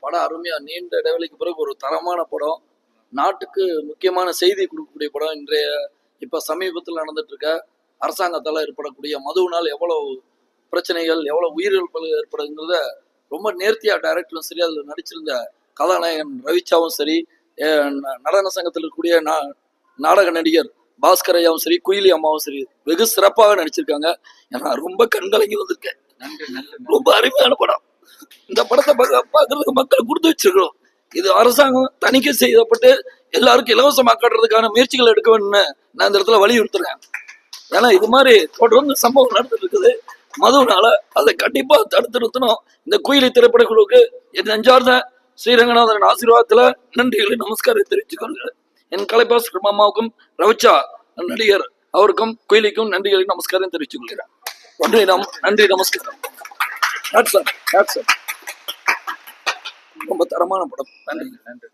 படம் அருமையா, நீண்ட இடைவெளிக்கு பிறகு ஒரு தரமான படம், நாட்டுக்கு முக்கியமான செய்தி கொடுக்கக்கூடிய படம். இன்றைய இப்ப சமீபத்தில் நடந்துட்டு இருக்க அரசாங்கத்தால் ஏற்படக்கூடிய மதுவினால் எவ்வளவு பிரச்சனைகள், எவ்வளவு உயிரிழப்புகள் ஏற்படுங்கிறத ரொம்ப நேர்த்தியா டைரக்டரும் சரி, அதில் நடிச்சிருந்த கதாநாயகன் ரவிச்சாவும் சரி, நடன சங்கத்தில் இருக்கக்கூடிய நாடக நடிகர் பாஸ்கர் ஐயாவும் சரி, குயிலி அம்மாவும் சரி வெகு சிறப்பாக நடிச்சிருக்காங்க. ஏன்னா ரொம்ப கண்கலங்கி வந்திருக்கேன். ரொம்ப அருமையான படம். இந்த படத்தை பார்க்கறதுக்கு மக்கள் கொடுத்து வச்சிருக்கிறோம். இது அரசாங்கம் தணிக்கை செய்யப்பட்டு எல்லாருக்கும் இலவசமாக காட்டுறதுக்கான முயற்சிகள் எடுக்க வேணும்னு நான் இந்த இடத்துல வலியுறுத்துறேன். ஏன்னா இது மாதிரி தொடர்ந்து சம்பவம் நடந்துட்டு இருக்குது. மதுவினால அதை கண்டிப்பா தடுத்து நிறுத்தணும். இந்த குயிலி திரைப்பட குழுவுக்கு என் நெஞ்சார்ந்த ஸ்ரீரங்கநாதன் ஆசீர்வாதத்துல நன்றிகளை நமஸ்காரம் தெரிவித்துக்கொள்கிறேன். என் கலைப்பாஸ் மாமாவுக்கும் ரவிச்சா நடிகர் அவருக்கும் குயிலிக்கும் நன்றிகளை நமஸ்காரம் தெரிவித்துக் கொள்கிறேன். நன்றி நமஸ்காரம். ரொம்ப தரமான படம். நன்றி.